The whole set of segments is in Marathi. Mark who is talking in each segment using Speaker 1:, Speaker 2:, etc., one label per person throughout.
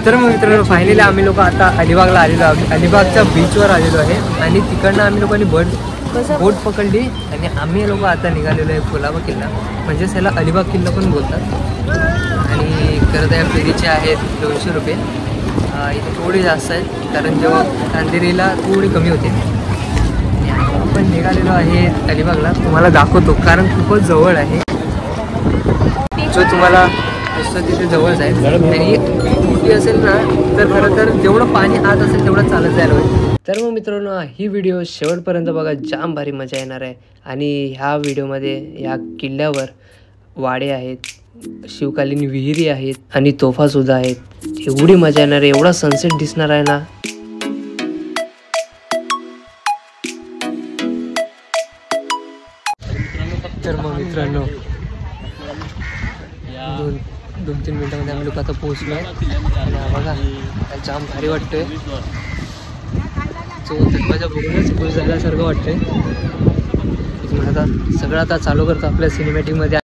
Speaker 1: तर मग मित्रांनो फायनली आम्ही लोक आता अलिबागला आलेलो आहोत. अलिबागच्या बीचवर आलेलो आहे आणि तिकडनं आम्ही लोकांनी बोट पकडली आणि आम्ही लोक आता निघालेलो आहे कुलाबा किल्ला, म्हणजेच त्याला अलिबाग किल्ला पण बोलतात. आणि खरं तर या फेरीचे आहेत 200 रुपये. इथे थोडी जास्त आहेत कारण जेव्हा अंधेरीला थोडी कमी होते. आपण निघालेलो आहे अलिबागला, तुम्हाला दाखवतो कारण खूपच जवळ आहे. जो तुम्हाला दिसतं तिथे जवळच आहे आणि मोठी असेल ना तर खरं तर जेवढं पाणी आत असेल तेवढं चालत जायला होईल. तर मग मित्रांनो ही व्हिडिओ शेवटपर्यंत बघा, जाम भारी मजा येणार आहे. आणि ह्या व्हिडिओमध्ये ह्या किल्ल्यावर वाडे आहेत, शिवकालीन विहिरी आहेत आणि तोफासुद्धा आहेत. एवढी मजा येणार आहे, एवढा सनसेट दिसणार आहे ना. तर मग मित्रांनो 2-3 मिनिटांमध्ये आम्ही लोक आता पोहोचलो आहे आणि बघा जाम भारी वाटतोय. तो दरवाजा बघूनच खुश झाल्यासारखं वाटतंय. आता सगळं आता चालू करतो आपल्या सिनेमॅटिकमध्ये.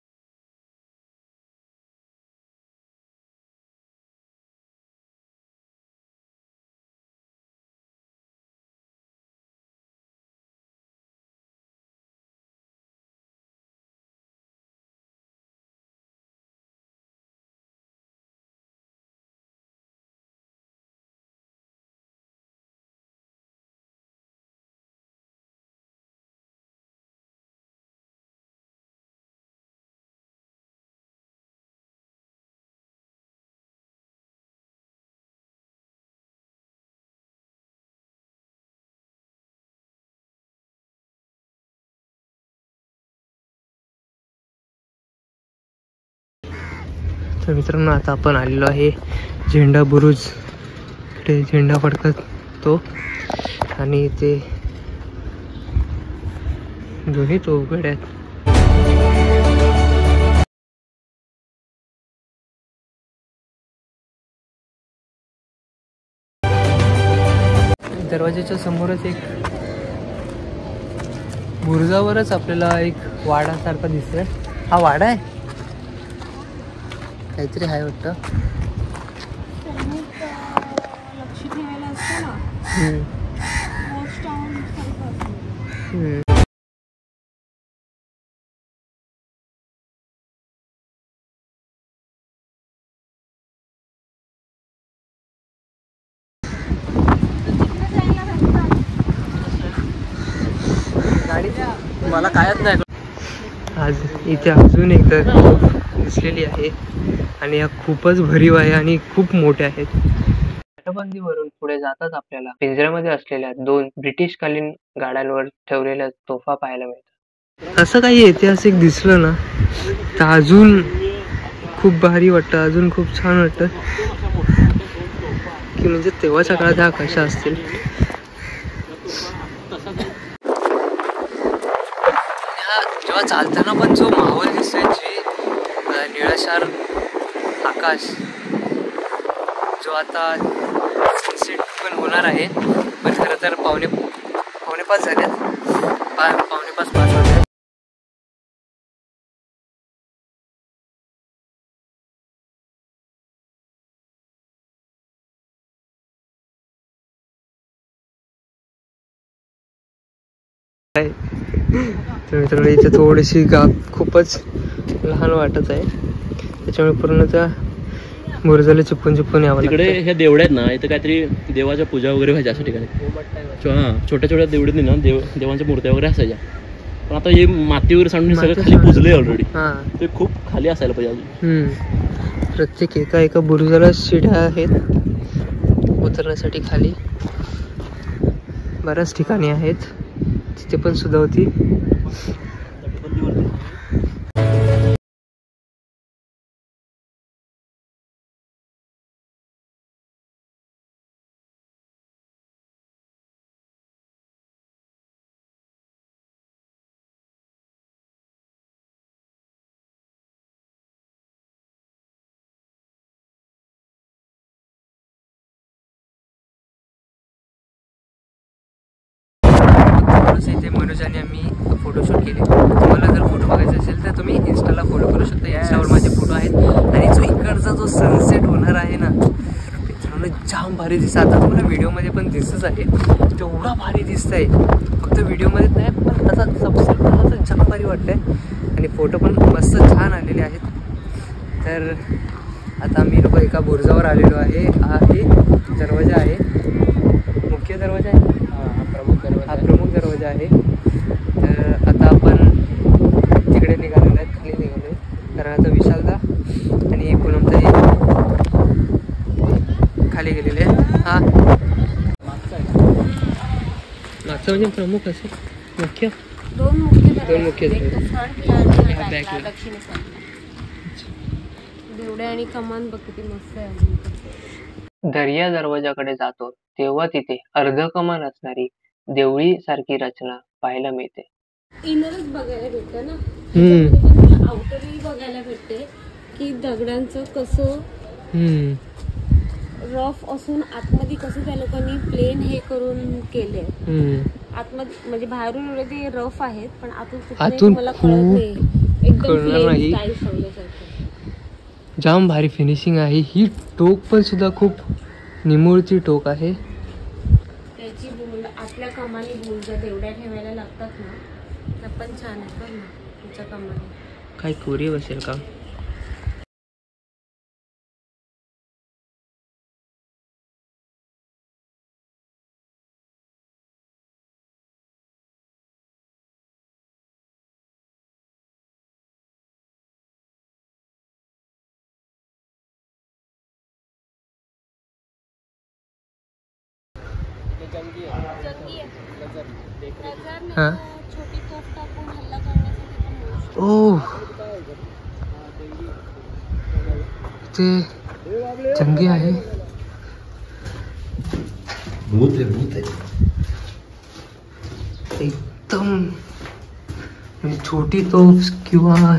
Speaker 1: तर मित्रांनो आता आपण आलेलो आहे झेंडा बुरुज. इकडे झेंडा फडकत तो आणि ते दोन्ही तोफगड आहेत. दरवाजाच्या समोरच एक बुरुजावरच आपल्याला एक वाडासारखा दिसतोय. हा वाडा आहे काहीतरी आहे वाटतं. मला कायच नाही. आज इथे अजून एक दिसलेली आहे आणि या खूपच भरीव आहे आणि खूप मोठ्या आहेत. तटबंदीवरून पुढे जातात आपल्याला पिंजऱ्यामध्ये असलेल्या 2 ब्रिटिशकालीन गाड्यांवर ठेवलेल्या तोफा पाहायला मिळतात. असं काही ऐतिहासिक दिसलं ना तर अजून खूप भारी वाटतं, अजून खूप छान वाटतं की म्हणजे तेव्हाच्या काळात ह्या कशा असतील. जेव्हा चालताना पण जो माहोल दिसतोय, जे निळाशार आकाश, जो आता सनसेट पण होणार आहे, पण खरं तर पावणे 5 झाले. पावणे 5 वाजले. तर मित्रांनो इथे थोडीशी खूपच लहान वाटत आहे, त्याच्यामुळे पूर्ण त्या बुरुजाला चिपकून यावं.
Speaker 2: तिकडे ह्या देवड्या आहेत ना, इथं काहीतरी देवाच्या पूजा वगैरे व्हायच्या अशा ठिकाणी. हां, छोट्या छोट्या देवडीत ना देवांच्या मूर्त्या वगैरे असायच्या. पण आता हे मातीवर सांडून सगळं खाली पुजले ऑलरेडी. ते खूप खाली असायला पाहिजे अजून.
Speaker 1: प्रत्येक एका बुरुजाला शिड्या आहेत उतरण्यासाठी. खाली बऱ्याच ठिकाणी आहेत, तिथे पण सुद्धा होती. इथे मनोज आणि आम्ही फोटोशूट केले. तुम्हाला जर फोटो बघायचे असेल तर तुम्ही इंस्टाला फॉलो करू शकता. इंस्टावर माझे फोटो आहेत. आणि जो इकडचा जो सनसेट होणार आहे ना, जाम भारी दिसत. आता तुम्हाला व्हिडिओमध्ये पण दिसतच आहे, तेवढा भारी दिसत आहे. फक्त व्हिडिओमध्येच नाही पण आता सबस्क्राईब करायला जाम भारी वाटतंय. आणि फोटो पण मस्त छान आलेले आहेत. तर आता आम्ही लोक एका बुरुजावर आलेलो आहे. हा दरवाजा आहे, मुख्य दरवाजा आहे, हा प्रमुख दरवाजा आहे. तर आता आपण तिकडे निघालेलो आहे, खाली निघालो आहे. कारण आता विशालदा आणि पूनमताई खाली गेलेले आहे. हा मागचा म्हणजे प्रमुख असेल, मुख्य दोन मुख्य
Speaker 3: देवड्या आणि कमान बघ किती मस्त आहे.
Speaker 1: दर्या दरवाजाकडे जातो तेव्हा तिथे अर्ध कमान असणारी देवळी सारखी रचना पाहायला मिळते.
Speaker 3: इनरच बघायला भेटतं ना, आउटरही बघायला भेटते की दगडांचं कसं रफ असून आतमध्ये कसं त्या लोकांनी प्लेन हे करून केले. आतमध्ये म्हणजे बाहेरून एवढे ते रफ आहेत पण आतून मला कळत नाही, एकदम प्लेन स्टाईल ठेवल्यासारखं.
Speaker 1: जाम भारी फिनिशिंग आहे. ही टोक पण सुद्धा खूप निमुळती टोक आहे.
Speaker 3: त्याची बोल आपल्या कमानी बोलजा तेवढ्या ठेवायला लागतात ना, त्या पण छान आहेत बघ ना तुमच्या कमानी.
Speaker 1: काय कोरी बसेल का? ओ ते जंगी आहे.
Speaker 4: भूत आहे
Speaker 1: एकदम छोटी तोफ किंवा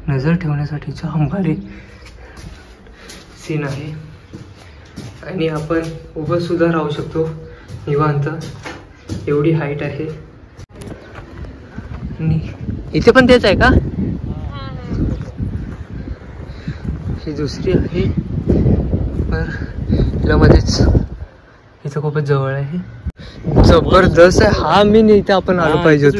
Speaker 1: नजर ठेवण्यासाठी जाम भारी सीन आहे. आणि आपण उभं सुद्धा राहू शकतो निवांत, एवढी हाईट आहे. आणि इथे पण तेच आहे का? ही दुसरी आहे पर तिला मध्येच इथं खूपच जवळ आहे. जबरदस्त आहे. हा मीन इथे आपण आलो पाहिजे होतं.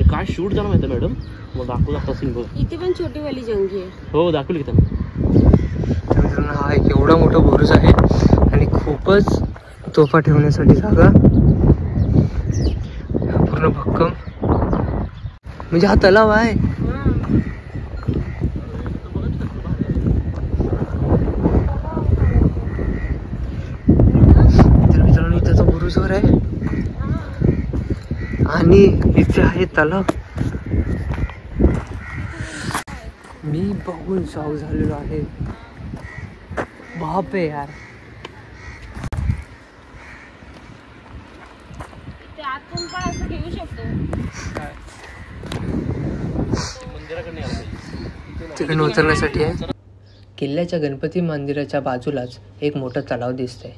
Speaker 2: काय शूट झालं माहिती मॅडम, मग दाखवू सीन बघ.
Speaker 3: इथे पण छोटी वाली जंगी आहे.
Speaker 2: हो दाखवली की त्यांना.
Speaker 1: हा एक एवढा मोठा बुरुज आहे आणि खूपच तोफा ठेवण्यासाठी जागा पूर्ण भक्कम. म्हणजे हा तलाव आहे. तर मित्रांनो इथं बुरुजवर आहे आणि इथे आहे तलाव. मी बघून शॉक झालेलो आहे. बाप रे यार.
Speaker 3: ते आतून पण असं घेऊ शकतो.
Speaker 1: तिकडे उतरण्यासाठी आहे. किल्ल्याच्या गणपती मंदिराच्या बाजूलाच एक मोठं तलाव दिसतंय.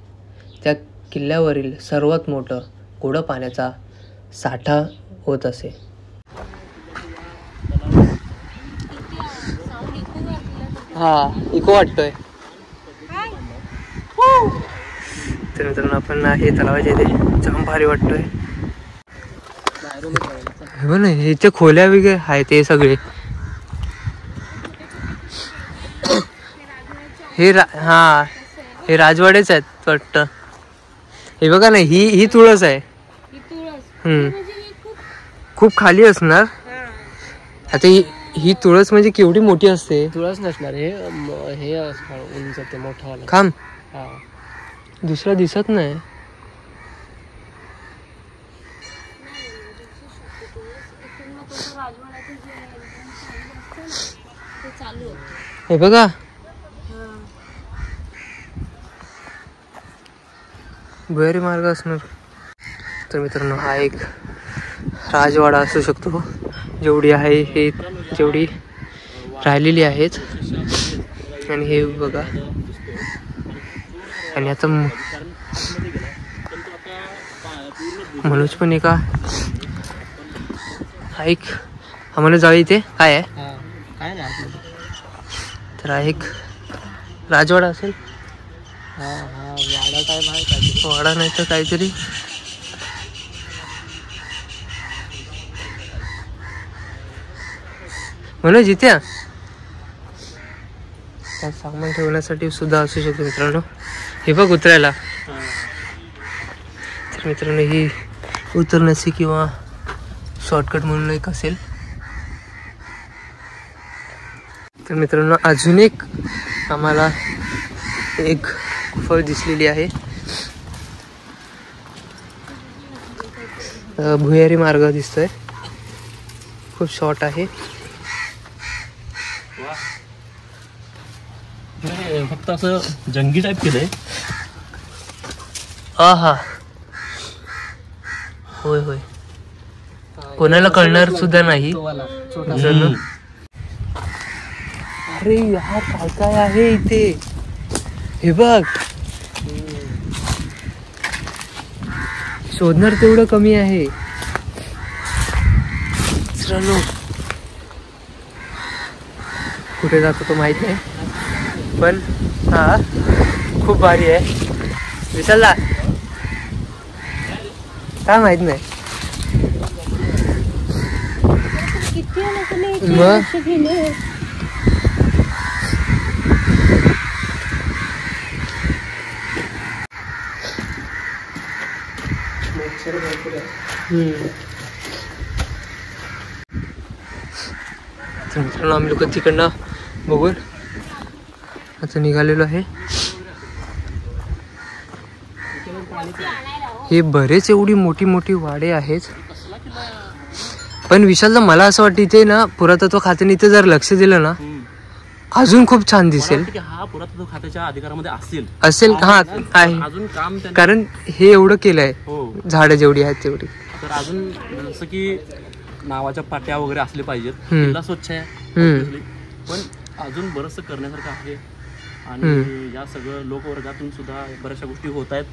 Speaker 1: त्या किल्ल्यावरील सर्वात मोठं गोडं पाण्याचा साठा होत असे. हा इको वाटतोय. तर मित्रांनो आपण हे तलावाच्या इथे जाम भारी वाटतोय. हो ना, इथे खोल्या वगैरे आहेत हे सगळे. हे हे राजवाडेच आहेत वाटतं. हे बघा ना, ही तुळस आहे. खूप खाली असणार. आता ही तुळस म्हणजे केवढी मोठी असते.
Speaker 5: तुळस नसणार, हे असणार उंच ते मोठा
Speaker 1: खांब. दुसरा दिसत नाही. हे बघा, भुयारी मार्ग असणार. तर मित्रांनो हा एक राजवाडा असू शकतो. जेवढी आहे हे जेवढी राहिलेली आहेत. आणि हे बघा. आणि आता मनोज पण एका ऐक आम्हाला जाऊ इथे काय आहे
Speaker 5: काय नाही
Speaker 1: तर एक राजवाडा असेल
Speaker 5: वाडा टाईप आहे काहीतरी.
Speaker 1: वाडा नाही तर काहीतरी मनोज इथे त्यात सामान ठेवण्यासाठी सुद्धा असू शकतो मित्रांनो. हे बघ उतरायला तर मित्रांनो ही उतरण्याची किंवा शॉर्टकट म्हणून एक असेल. तर मित्रांनो अजून एक आम्हाला एक फळ दिसलेली आहे. भुयारी मार्ग दिसतोय खूप शॉर्ट आहे.
Speaker 2: फक्त असं जंगी टाईप केलंय.
Speaker 1: हा होय होय कोणाला कळणार सुद्धा नाही. अरे यार काय काय आहे इथे हे बघ. शोधणार तेवढं कमी आहे मित्रांनो. कुठे जातो तो माहित नाही पण हा खूप भारी आहे. विसरला काय माहित नाही मग. तर मित्रांनो आम्ही लोक तिकडनं बघून आता निघालेलो आहे. हे बरेच एवढी मोठी मोठी वाडे आहेत पण विशालला मला असं वाटतं इथे ना पुरातत्व खात्याने इथे जर लक्ष दिलं ना अजून खूप छान दिसेल.
Speaker 2: हा पुरातत्व खात्याच्या अधिकारामध्ये
Speaker 1: असेल हा आहे
Speaker 2: अजून काम
Speaker 1: कारण हे एवढं केलंय.
Speaker 2: हो
Speaker 1: झाडं जेवढी आहेत तेवढी.
Speaker 2: तर अजून जसं की नावाच्या पाट्या वगैरे असले पाहिजेत. किल्ला स्वच्छ आहे पण अजून बरंचसं करण्यासारखं आहे आणि या सगळं लोकवर्गातून सुद्धा बऱ्याचशा गोष्टी होत आहेत.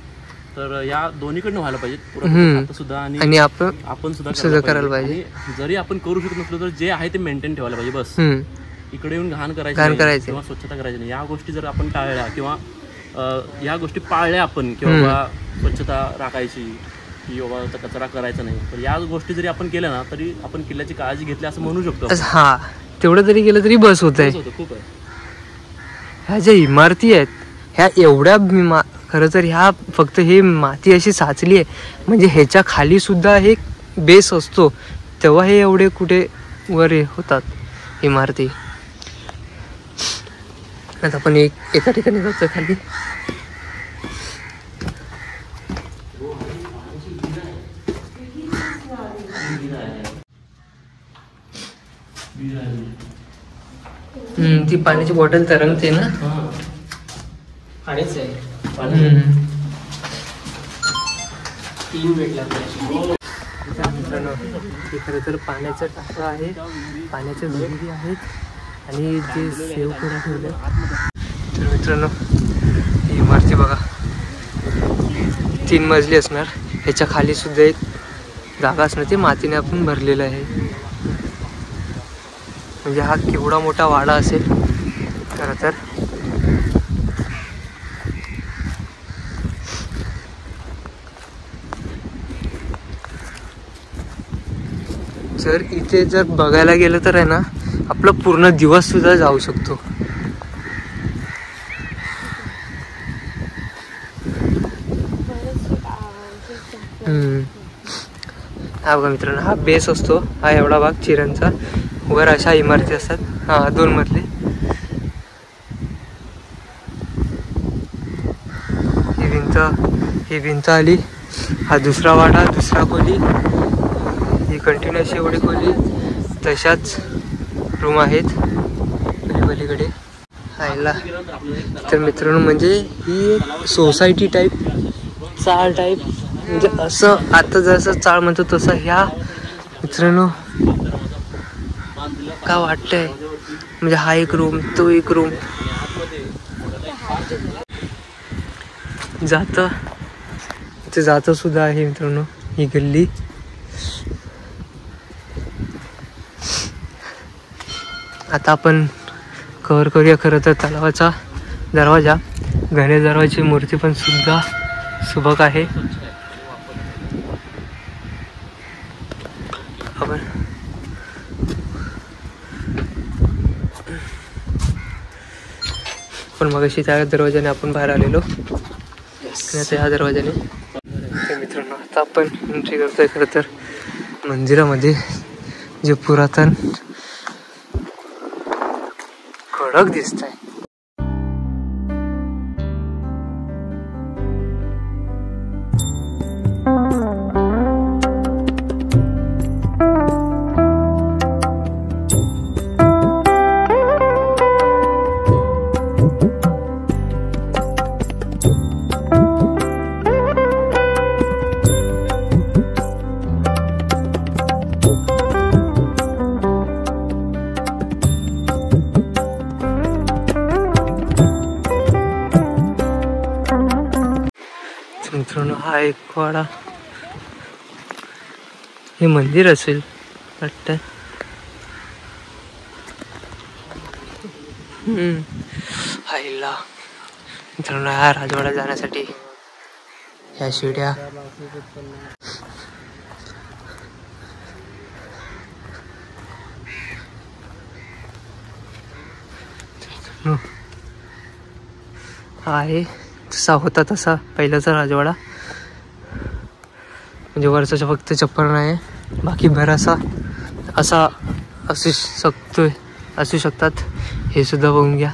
Speaker 2: तर या दोन्हीकडनं व्हायला पाहिजेत पुरातत्व खातं सुद्धा आणि आपण सुद्धा करायला पाहिजे. जरी आपण करू शकत नसलो तर जे आहे ते मेंटेन ठेवायला पाहिजे बस. इकडे येऊन घाण करायची किंवा स्वच्छता करायची नाही. या गोष्टी जर आपण टाळल्या किंवा या गोष्टी पाळल्या आपण किंवा स्वच्छता राखायची किंवा कचरा करायचा नाही तर या गोष्टी जरी आपण केल्या ना तरी आपण किल्ल्याची काळजी घेतली असं म्हणू शकतो.
Speaker 1: हा तेवढं तरी केलं तरी बस होत आहे.
Speaker 2: खूप आहे.
Speaker 1: ह्या ज्या इमारती आहेत ह्या एवढ्या खरं तर ह्या फक्त हे माती अशी साचली आहे म्हणजे ह्याच्या खाली सुद्धा हे बेस असतो तेव्हा हे एवढे कुठे वर होतात इमारती. आता आपण एका ठिकाणी जातो खाली. ती पाण्याची बॉटल तरंगते ना.
Speaker 5: पाणीच आहे. 3 भेटला
Speaker 1: मित्रांनो हे खरं तर पाण्याचा टाका आहे. पाण्याच्या विहिरी आहेत आणि जे सेव करून ठेवले. तर मित्रांनो ही इमारती बघा 3 मजली असणार. ह्याच्या खाली सुद्धा एक जागा असणार ते मातीने आपण भरलेलं आहे. म्हणजे हा केवढा मोठा वाडा असेल खरं तर. जर इथे जर बघायला गेलं तर आहे ना आपला पूर्ण दिवस सुद्धा जाऊ शकतो. हा बघा मित्रांनो हा बेस असतो. हा एवढा भाग चिऱ्यांचा. वर अशा इमारती असतात. हा 2 मजले. ही भिंत आली. हा दुसरा वाडा दुसरा खोली. ही कंटिन्यू अशी एवढी खोली. तशाच रूम आहेत पलीकडे आयला. तर मित्रांनो म्हणजे ही एक सोसायटी टाईप चाळ टाईप म्हणजे असं आता जसं चाळ म्हणतो तसं ह्या मित्रांनो का वाटतंय. म्हणजे हा एक रूम तो एक रूम जातं सुद्धा आहे मित्रांनो. ही गल्ली. आता आपण कव्हर करूया खरं तर तलावाचा दरवाजा. गणेश दरवाजाची मूर्ती पण सुद्धा सुबक आहे. पण मग अशी त्या दरवाजाने आपण बाहेर आलेलो आणि आता ह्या दरवाजाने. मित्रांनो आता आपण एंट्री करतोय खरं तर मंदिरामध्ये. जे पुरातन खडक दिसत आहे. मित्रांनो हा एक वाडा, हे मंदिर असेल वाटतं. हायला मित्रांनो हा राजवाडा जाण्यासाठी ह्या शिड्या. हा आहे जसा होता तसा पहिल्याचा राजवाडा. म्हणजे वरचा फक्त छप्पर नाही, बाकी बराचसा असा असू शकतात. हे सुद्धा बघून घ्या.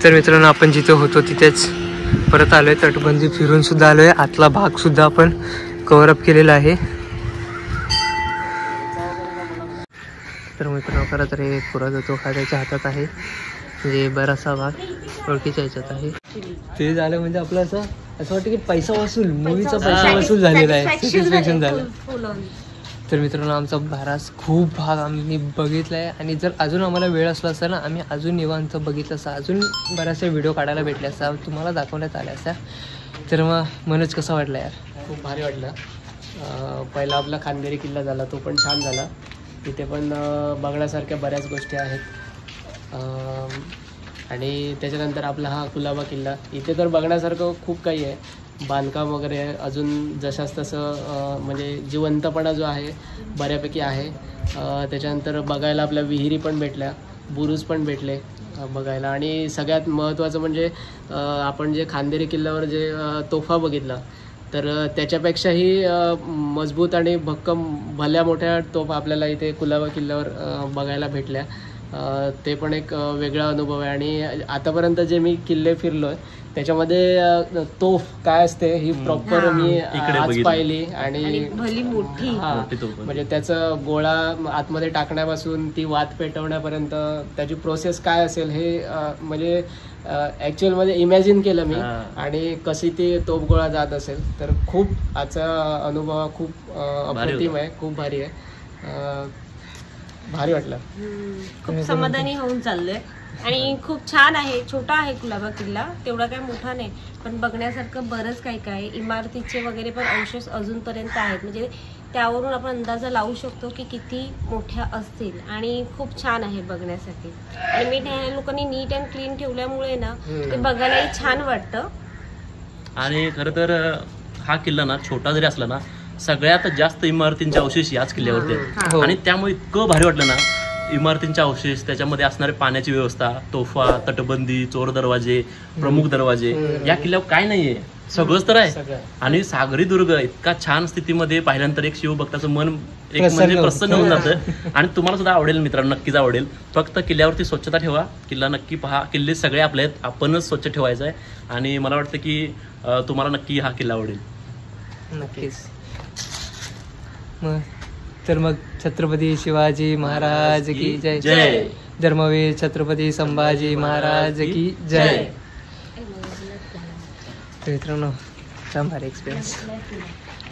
Speaker 1: तर मित्रांनो आपण जिथे होतो तिथेच परत आलोय. तटबंदी फिरून सुद्धा आलोय. आतला भाग सुद्धा आपण कव्हर अप केलेला आहे. तर मित्रांनो खरं तर हे पुरातत्व खात्याच्या हातात आहे. म्हणजे बराचसा भाग ओळखीच्या ह्याच्यात आहे. ते झालं म्हणजे आपलं असं वाटतं की पैसा वसूल, मूवीचा पैसा वसूल झालेला आहे. सॅटिस्फॅक्शन झालं. तर मित्रांनो आमचा बराच खूप भाग आम्ही बघितला आहे. आणि जर अजून आम्हाला वेळ असला असता ना आम्ही अजून निवांत बघितलं असता, अजून बऱ्याचशा व्हिडिओ काढायला भेटले असता, तुम्हाला दाखवण्यात आल्या असत्या. तर मग मनोज कसा वाटला यार?
Speaker 5: खूप भारी वाटलं. पहिला आपला खांदेरी किल्ला झाला, तो पण छान झाला. तिथे पण बघण्यासारख्या बऱ्याच गोष्टी आहेत. आणि त्याच्यानंतर आपला हा कुलाबा किल्ला, इथे तर बघण्यासारखं खूप काही आहे. बांधकाम वगैरे अजून जशाच तसं म्हणजे जिवंतपणा जो आहे बऱ्यापैकी आहे. त्याच्यानंतर बघायला आपल्या विहिरी पण भेटल्या, बुरुज पण भेटले बघायला. आणि सगळ्यात महत्त्वाचं म्हणजे आपण जे खांदेरी किल्ल्यावर जे तोफा बघितला, तर त्याच्यापेक्षाही मजबूत आणि भक्कम भल्या मोठ्या तोफा आपल्याला इथे कुलाबा किल्ल्यावर बघायला भेटल्या. ते पण एक वेगळा अनुभव आहे. आणि आतापर्यंत जे मी किल्ले फिरलो आहे त्याच्यामध्ये तोफ काय असते ही प्रॉपर मी आज पाहिली. आणि
Speaker 3: भली मोठी,
Speaker 5: म्हणजे त्याचं गोळा आतमध्ये टाकण्यापासून ती वात पेटवण्यापर्यंत त्याची प्रोसेस काय असेल हे म्हणजे ॲक्च्युअलमध्ये इमॅजिन केलं मी. आणि कशी ती तोफ गोळा जात असेल, तर खूप आजचा अनुभव खूप अप्रतिम आहे, खूप भारी आहे. भारी वाटलं,
Speaker 3: खूप समाधानी होऊन चाललोय. आणि खूप छान आहे. छोटा आहे कुलाबा किल्ला, तेवढा काय मोठा नाही, पण बघण्यासारखं बरंच काही काय. इमारतीचे वगैरे पण अवशेष अजूनपर्यंत आहेत. म्हणजे त्यावरून आपण अंदाजा लावू शकतो की किती मोठ्या असतील. आणि खूप छान आहे बघण्यासाठी. आणि मी लोकांनी नीट अँड क्लीन ठेवल्यामुळे ना ते बघायलाही छान वाटतं.
Speaker 2: आणि खरं तर हा किल्ला ना छोटा जरी असला ना, सगळ्यात जास्त इमारतींचे अवशेष याच किल्ल्यावरती आहेत. आणि त्यामुळे इतकं भारी वाटलं ना, इमारतींचे अवशेष, त्याच्यामध्ये असणारे पाण्याची व्यवस्था, तोफा, तटबंदी, चोर दरवाजे, प्रमुख दरवाजे, या किल्ल्यावर काय नाहीये, सगळंच तर आहे. आणि सागरी दुर्ग इतका छान स्थितीमध्ये पाहिल्यानंतर एक शिवभक्ताचं मन एक म्हणजे प्रसन्न होऊन जातं. आणि तुम्हाला सुद्धा आवडेल मित्रांनो, नक्कीच आवडेल. फक्त किल्ल्यावरती स्वच्छता ठेवा, किल्ला नक्की पहा. किल्ले सगळे आपले आहेत, आपणच स्वच्छ ठेवायचं आहे. आणि मला वाटतं की तुम्हाला नक्की हा किल्ला आवडेल.
Speaker 1: नक्कीच. तर मग छत्रपती शिवाजी महाराज की जय.
Speaker 2: जय.
Speaker 1: धर्मवीर छत्रपती संभाजी महाराज की जय. मित्रांनो छान भारी एक्सपिरियन्स.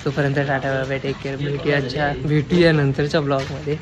Speaker 1: तोपर्यंत tata bye bye, take care. भेटूया नंतरच्या ब्लॉगमध्ये.